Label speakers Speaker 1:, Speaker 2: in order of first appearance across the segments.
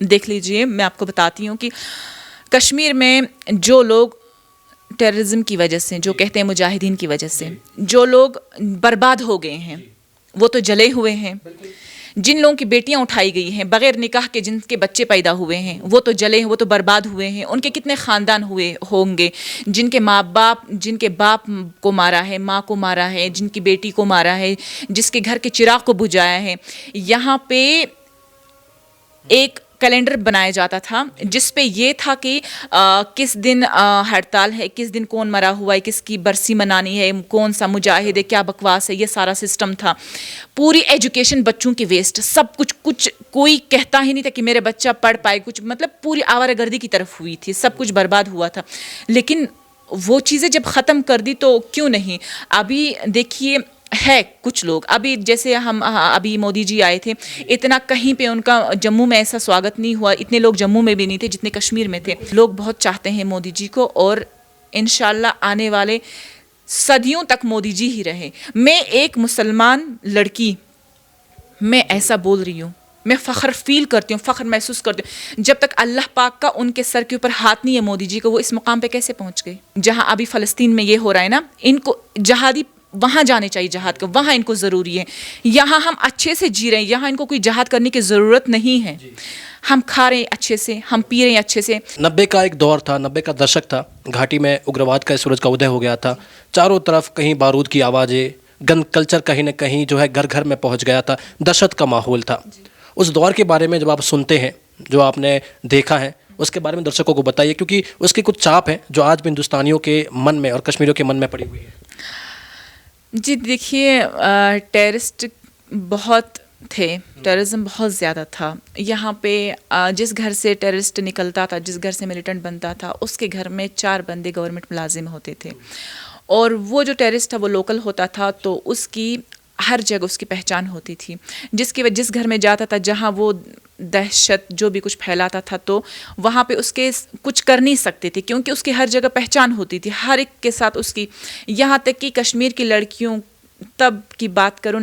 Speaker 1: دیکھ لیجئے، میں آپ کو بتاتی ہوں کہ کشمیر میں جو لوگ ٹیررزم کی وجہ سے، جو کہتے ہیں مجاہدین کی وجہ سے، جو لوگ برباد ہو گئے ہیں وہ تو جلے ہوئے ہیں. جن لوگوں کی بیٹیاں اٹھائی گئی ہیں بغیر نکاح کے، جن کے بچے پیدا ہوئے ہیں وہ تو جلے ہیں، وہ تو برباد ہوئے ہیں. ان کے کتنے خاندان ہوئے ہوں گے جن کے ماں باپ، جن کے باپ کو مارا ہے، ماں کو مارا ہے، جن کی بیٹی کو مارا ہے، جس کے گھر کے چراغ کو بجھایا ہے. یہاں پہ ایک کیلنڈر بنایا جاتا تھا جس پہ یہ تھا کہ کس دن ہڑتال ہے، کس دن کون مرا ہوا ہے، کس کی برسی منانی ہے، کون سا مجاہد ہے، کیا بکواس ہے. یہ سارا سسٹم تھا. پوری ایجوکیشن بچوں کی ویسٹ، سب کچھ کوئی کہتا ہی نہیں تھا کہ میرے بچہ پڑھ پائے کچھ. مطلب پوری آوارہ گردی کی طرف ہوئی تھی، سب کچھ برباد ہوا تھا. لیکن وہ چیزیں جب ختم کر دی تو کیوں نہیں. ابھی دیکھیے ہے کچھ لوگ، ابھی جیسے ہم ابھی مودی جی آئے تھے، اتنا کہیں پہ ان کا جموں میں ایسا سواگت نہیں ہوا، اتنے لوگ جموں میں بھی نہیں تھے جتنے کشمیر میں تھے. لوگ بہت چاہتے ہیں مودی جی کو، اور انشاءاللہ آنے والے صدیوں تک مودی جی ہی رہے. میں ایک مسلمان لڑکی، میں ایسا بول رہی ہوں، میں فخر فیل کرتی ہوں، فخر محسوس کرتی ہوں. جب تک اللہ پاک کا ان کے سر کے اوپر ہاتھ نہیں ہے مودی جی کو، وہ اس مقام پہ کیسے پہنچ گئے؟ جہاں ابھی فلسطین میں یہ ہو رہا ہے نا، ان کو جہادی وہاں جانے چاہیے، جہاد کا وہاں ان کو ضروری ہے. یہاں ہم اچھے سے جی رہے ہیں، یہاں ان کو کوئی جہاد کرنے کی ضرورت نہیں ہے. ہم کھا رہے ہیں اچھے سے، ہم پی رہے ہیں اچھے سے.
Speaker 2: 90 کا ایک دور تھا، 90 کا دشک تھا. گھاٹی میں اگرواد کا سورج کا ادے ہو گیا تھا. چاروں طرف کہیں بارود کی آوازیں، گن کلچر کہیں نہ کہیں جو ہے گھر گھر میں پہنچ گیا تھا. دہشت کا ماحول تھا. اس دور کے بارے میں جب آپ سنتے ہیں، جو آپ نے دیکھا ہے، اس کے بارے میں درشکوں کو بتائیے، کیونکہ اس کی کچھ چاپ ہیں جو آج بھی ہندوستانیوں کے من میں اور کشمیریوں کے من میں پڑی ہوئی ہے.
Speaker 1: جی دیکھیے، ٹیررسٹ بہت تھے، ٹیررزم بہت زیادہ تھا. یہاں پہ جس گھر سے ٹیررسٹ نکلتا تھا، جس گھر سے ملیٹنٹ بنتا تھا، اس کے گھر میں 4 بندے گورنمنٹ ملازم ہوتے تھے. اور وہ جو ٹیررسٹ تھا وہ لوکل ہوتا تھا، تو اس کی ہر جگہ اس کی پہچان ہوتی تھی. جس گھر میں جاتا تھا جہاں وہ دہشت جو بھی کچھ پھیلاتا تھا، تو وہاں پہ اس کے کچھ کر نہیں سکتے تھے، کیونکہ اس کی ہر جگہ پہچان ہوتی تھی، ہر ایک کے ساتھ اس کی. یہاں تک کہ کشمیر کی لڑکیوں، تب کی بات کروں،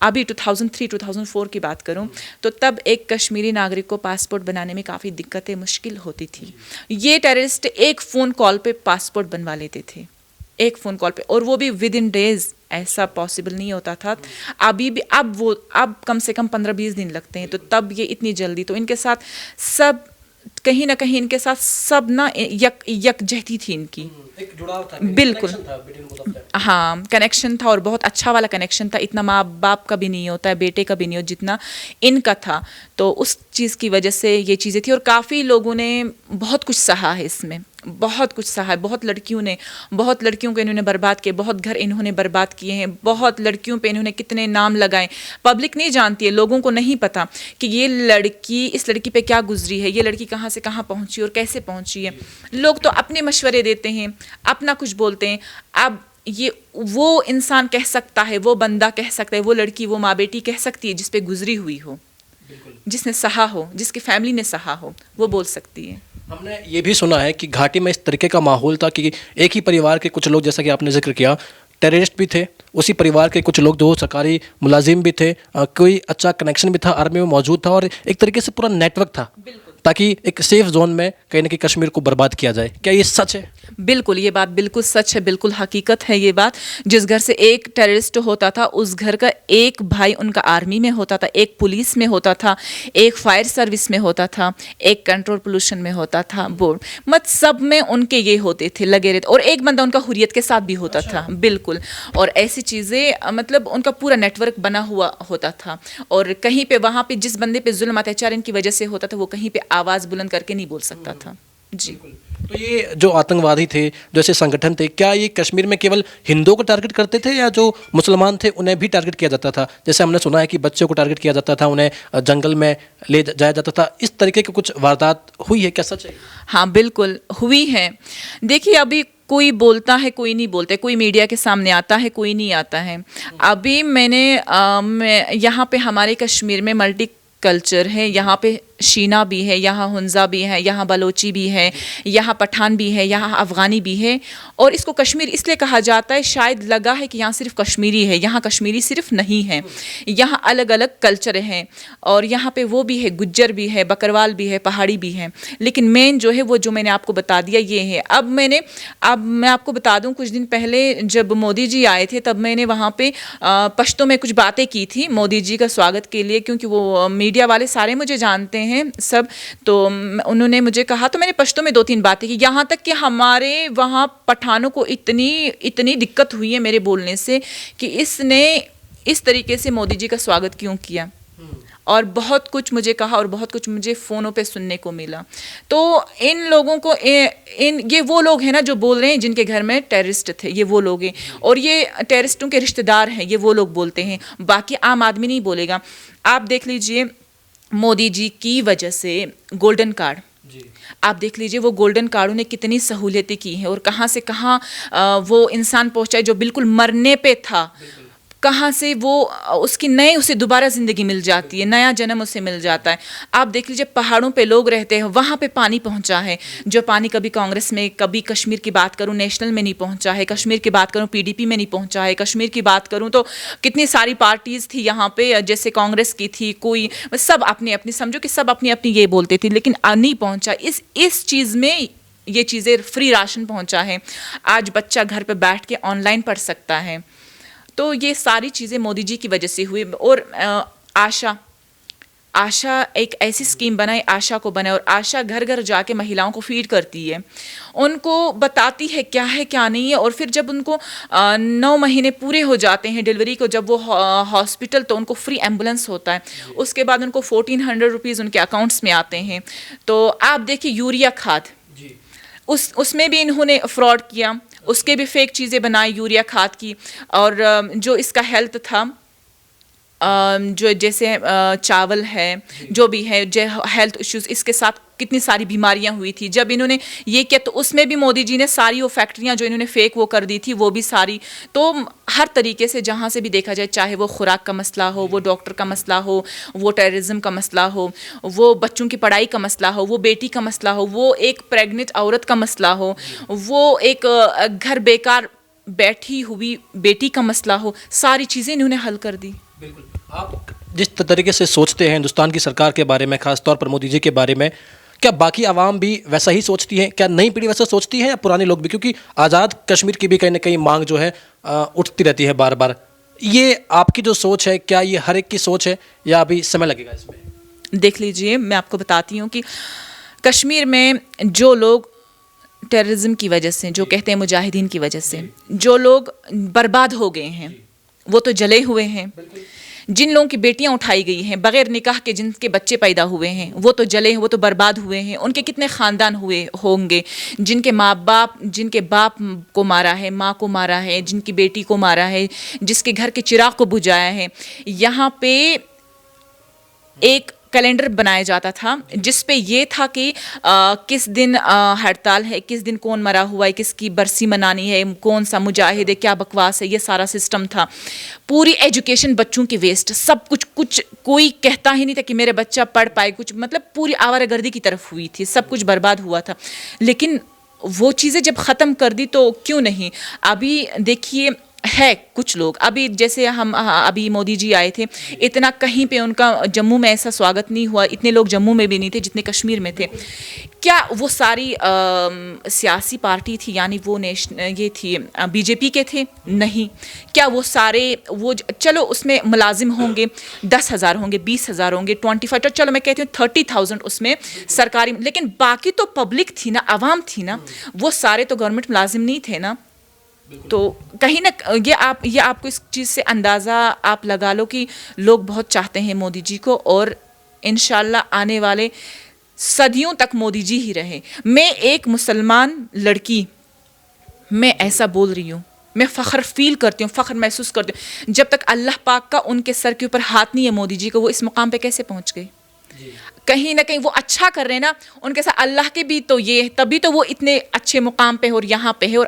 Speaker 1: ابھی 2003-2004 کی بات کروں، تو تب ایک کشمیری ناگرک کو پاسپورٹ بنانے میں کافی دقتیں مشکل ہوتی تھی. یہ ٹیررسٹ ایک فون کال پہ پاسپورٹ بنوا لیتے تھے، ایک فون کال پہ، اور وہ بھی ود ان ڈیز. ایسا پاسبل نہیں ہوتا تھا. اب کم سے کم 15-20 دن لگتے ہیں، تو تب یہ اتنی جلدی. تو ان کے ساتھ سب کہیں نہ کہیں، ان کے ساتھ سب نہ یکجہتی تھی ان کی. بالکل ہاں، کنیکشن تھا، اور بہت اچھا والا کنیکشن تھا. اتنا ماں باپ کا بھی نہیں ہوتا ہے، بیٹے کا بھی نہیں ہوتا جتنا ان کا تھا. تو اس چیز کی وجہ سے یہ چیزیں تھیں، اور کافی لوگوں نے بہت کچھ سہا ہے اس میں، بہت کچھ سہا ہے. بہت لڑکیوں کو انہوں نے برباد کیے، بہت گھر انہوں نے برباد کیے ہیں، بہت لڑکیوں پہ انہوں نے کتنے نام لگائے. پبلک نہیں جانتی ہے، لوگوں کو نہیں پتا کہ اس لڑکی پہ کیا گزری ہے، یہ لڑکی کہاں سے کہاں پہنچی اور کیسے پہنچی ہے. لوگ تو اپنے مشورے دیتے ہیں، اپنا کچھ بولتے ہیں. اب یہ وہ انسان کہہ سکتا ہے، وہ بندہ کہہ سکتا ہے، وہ لڑکی، وہ ماں بیٹی کہہ سکتی ہے جس پہ گزری ہوئی ہو، جس نے سہا ہو، جس کی فیملی نے سہا ہو، وہ بول سکتی ہے.
Speaker 2: ہم نے یہ بھی سنا ہے کہ گھاٹی میں اس طریقے کا ماحول تھا کہ ایک ہی پریوار کے کچھ لوگ، جیسا کہ آپ نے ذکر کیا، ٹیررسٹ بھی تھے، اسی پریوار کے کچھ لوگ جو سرکاری ملازم بھی تھے، کوئی اچھا کنیکشن بھی تھا، آرمی میں موجود تھا، اور ایک طریقے سے پورا نیٹ ورک تھا، تاکہ ایک سیف زون میں کہیں نہ کہیں کشمیر کو برباد کیا جائے. کیا یہ سچ ہے؟
Speaker 1: بالکل، یہ بات بالکل سچ ہے، بالکل حقیقت ہے یہ بات. جس گھر سے ایک ٹیررسٹ ہوتا تھا، اس گھر کا ایک بھائی ان کا آرمی میں ہوتا تھا، ایک پولیس میں ہوتا تھا، ایک فائر سروس میں ہوتا تھا، ایک کنٹرول پولوشن میں ہوتا تھا، بورڈ سب میں ان کے یہ ہوتے تھے، لگے رہتے. اور ایک بندہ ان کا حریت کے ساتھ بھی ہوتا تھا. بالکل. اور ایسی چیزیں، مطلب ان کا پورا نیٹ ورک بنا ہوا ہوتا تھا. اور کہیں پہ وہاں پہ جس بندے پہ ظلم اتیاچار ان کی وجہ سے ہوتا تھا، وہ کہیں پہ آواز بلند کر کے نہیں بول سکتا تھا. جی.
Speaker 2: تو یہ جو آتنکوادی تھے، جو ایسے سنگٹھن تھے، کیا یہ کشمیر میں کیول ہندوؤں کو ٹارگٹ کرتے تھے، یا جو مسلمان تھے انہیں بھی ٹارگٹ کیا جاتا تھا؟ جیسے ہم نے سنا ہے کہ بچوں کو ٹارگٹ کیا جاتا تھا، انہیں جنگل میں لے جایا جاتا تھا. اس طریقے کی کچھ واردات ہوئی ہے، کیا سچ ہے؟
Speaker 1: ہاں بالکل ہوئی ہے. دیکھیے، ابھی کوئی بولتا ہے، کوئی نہیں بولتا ہے، کوئی میڈیا کے سامنے آتا ہے، کوئی نہیں آتا ہے. ابھی میں یہاں پہ ہمارے کشمیر میں ملٹی کلچر ہے. یہاں پہ شینا بھی ہے، یہاں ہنزا بھی ہے، یہاں بلوچی بھی ہے، یہاں پٹھان بھی ہے، یہاں افغانی بھی ہے. اور اس کو کشمیر اس لیے کہا جاتا ہے، شاید لگا ہے کہ یہاں صرف کشمیری ہے. یہاں کشمیری صرف نہیں ہے، یہاں الگ الگ کلچر ہیں. اور یہاں پہ وہ بھی ہے، گجر بھی ہے، بکروال بھی ہے، پہاڑی بھی ہے. لیکن مین جو ہے وہ جو میں نے آپ کو بتا دیا یہ ہے. اب میں آپ کو بتا دوں، کچھ دن پہلے جب مودی جی آئے تھے تب میں نے وہاں پہ پشتو میں کچھ باتیں کی تھی مودی جی کا سواگت کے لیے، کیونکہ وہ میڈیا والے سارے مجھے جانتے ہیں سب. تو انہوں نے مجھے کہا تو میں نے پشتو میں 2-3 باتیں کی، یہاں تک کہ ہمارے وہاں پٹھانوں کو اتنی دقت ہوئی ہے میرے بولنے سے کہ اس نے اس طریقے سے مودی جی کا سواگت کیوں کیا. اور بہت کچھ مجھے کہا اور بہت کچھ مجھے فونوں پہ سننے کو ملا. تو ان لوگوں کو یہ وہ لوگ ہیں نا جو بول رہے ہیں جن کے گھر میں ٹیررسٹ تھے، یہ وہ لوگ ہیں. اور یہ ٹیررسٹوں کے رشتہ دار ہیں، یہ وہ لوگ بولتے ہیں، باقی عام آدمی نہیں بولے گا. آپ دیکھ لیجئے مودی جی کی وجہ سے گولڈن کارڈ، آپ دیکھ لیجئے وہ گولڈن کارڈوں نے کتنی سہولتیں کی ہیں اور کہاں سے کہاں وہ انسان پہنچا جو بالکل مرنے پہ تھا، کہاں سے وہ اسے دوبارہ زندگی مل جاتی ہے، نیا جنم اسے مل جاتا ہے. آپ دیکھ لیجئے پہاڑوں پہ لوگ رہتے ہیں، وہاں پہ پانی پہنچا ہے، جو پانی کبھی کانگریس میں، کبھی کشمیر کی بات کروں نیشنل میں نہیں پہنچا ہے، کشمیر کی بات کروں PDP میں نہیں پہنچا ہے، کشمیر کی بات کروں تو کتنی ساری پارٹیز تھی یہاں پہ، جیسے کانگریس کی تھی، کوئی سب اپنی اپنی، سمجھو کہ سب اپنی اپنی یہ بولتے تھے، لیکن نہیں پہنچا. اس چیز میں یہ چیزیں فری راشن پہنچا ہے، آج بچہ گھر پہ بیٹھ کے آن لائن پڑھ سکتا ہے. تو یہ ساری چیزیں مودی جی کی وجہ سے ہوئی. اور آشا ایک ایسی اسکیم بنائی، آشا کو بنائے، اور آشا گھر گھر جا کے مہیلاؤں کو فیڈ کرتی ہے، ان کو بتاتی ہے کیا نہیں ہے. اور پھر جب ان کو 9 مہینے پورے ہو جاتے ہیں ڈیلیوری کو، جب وہ ہاسپٹل، تو ان کو فری ایمبولینس ہوتا ہے. اس کے بعد ان کو 1400 روپیز ان کے اکاؤنٹس میں آتے ہیں. تو آپ دیکھیے یوریا کھاد، اس میں بھی انہوں نے فراڈ کیا، اس کے بھی فیک چیزیں بنائی یوریا کھاد کی. اور جو اس کا ہیلتھ تھا، جو جیسے چاول ہے، جو بھی ہے ہیلتھ ایشوز، اس کے ساتھ کتنی ساری بیماریاں ہوئی تھی. جب انہوں نے یہ کیا تو اس میں بھی مودی جی نے ساری وہ فیکٹریاں جو انہوں نے فیک وہ کر دی تھی وہ بھی ساری. تو ہر طریقے سے جہاں سے بھی دیکھا جائے، چاہے وہ خوراک کا مسئلہ ہو، وہ ڈاکٹر کا مسئلہ ہو، وہ ٹیررزم کا مسئلہ ہو، وہ بچوں کی پڑھائی کا مسئلہ ہو، وہ بیٹی کا مسئلہ ہو، وہ ایک پریگننٹ عورت کا مسئلہ ہو، وہ ایک گھر بیکار بیٹھی ہوئی بیٹی کا مسئلہ ہو، ساری چیزیں انہوں نے حل کر دی.
Speaker 2: بالکل. آپ جس طریقے سے سوچتے ہیں ہندوستان کی سرکار کے بارے میں، خاص طور پر مودی جی کے بارے میں، کیا باقی عوام بھی ویسا ہی سوچتی ہیں؟ کیا نئی پیڑھی ویسا سوچتی ہے یا پرانے لوگ بھی؟ کیونکہ آزاد کشمیر کی بھی کہیں نہ کہیں مانگ جو ہے اٹھتی رہتی ہے بار بار. یہ آپ کی جو سوچ ہے، کیا یہ ہر ایک کی سوچ ہے یا ابھی سمے لگے گا اس میں؟
Speaker 1: دیکھ لیجئے، میں آپ کو بتاتی ہوں کہ کشمیر میں جو لوگ ٹیررزم کی وجہ سے، جو کہتے ہیں مجاہدین کی وجہ سے، جو لوگ برباد ہو گئے ہیں وہ تو جلے ہوئے ہیں. جن لوگوں کی بیٹیاں اٹھائی گئی ہیں بغیر نکاح کے، جن کے بچے پیدا ہوئے ہیں وہ تو جلے ہیں، وہ تو برباد ہوئے ہیں. ان کے کتنے خاندان ہوئے ہوں گے جن کے باپ کو مارا ہے، ماں کو مارا ہے، جن کی بیٹی کو مارا ہے، جس کے گھر کے چراغ کو بجھایا ہے. یہاں پہ ایک کیلنڈر بنایا جاتا تھا جس پہ یہ تھا کہ کس دن ہڑتال ہے، کس دن کون مرا ہوا ہے، کس کی برسی منانی ہے، کون سا مجاہد ہے، کیا بکواس ہے، یہ سارا سسٹم تھا. پوری ایجوکیشن بچوں کی ویسٹ، سب کچھ کوئی کہتا ہی نہیں تھا کہ میرے بچہ پڑھ پائے کچھ، مطلب پوری آوارہ گردی کی طرف ہوئی تھی، سب کچھ برباد ہوا تھا. لیکن وہ چیزیں جب ختم کر دی تو کیوں نہیں. ابھی دیکھیے ہے کچھ لوگ، ابھی جیسے ابھی مودی جی آئے تھے، اتنا کہیں پہ ان کا جموں میں ایسا سواگت نہیں ہوا، اتنے لوگ جموں میں بھی نہیں تھے جتنے کشمیر میں تھے. کیا وہ ساری سیاسی پارٹی تھی، یعنی وہ یہ تھی BJP کے تھے؟ نہیں. کیا وہ سارے وہ چلو اس میں ملازم ہوں گے 10,000 ہوں گے، 20,000 ہوں گے، 25، چلو میں کہتی ہوں 30,000 اس میں سرکاری، لیکن باقی تو پبلک تھی نا، عوام تھی نا، وہ سارے تو گورنمنٹ ملازم نہیں تھے نا. تو کہیں نہ یہ آپ کو اس چیز سے اندازہ آپ لگا لو کہ لوگ بہت چاہتے ہیں مودی جی کو، اور انشاءاللہ آنے والے صدیوں تک مودی جی ہی رہے. میں ایک مسلمان لڑکی، میں ایسا بول رہی ہوں، میں فخر فیل کرتی ہوں، فخر محسوس کرتی ہوں. جب تک اللہ پاک کا ان کے سر کے اوپر ہاتھ نہیں ہے مودی جی کو، وہ اس مقام پہ کیسے پہنچ گئے؟ کہیں نہ کہیں وہ اچھا کر رہے ہیں نا، ان کے ساتھ اللہ کے بھی تو یہ، تبھی تو وہ اتنے اچھے مقام پہ اور یہاں پہ ہے. اور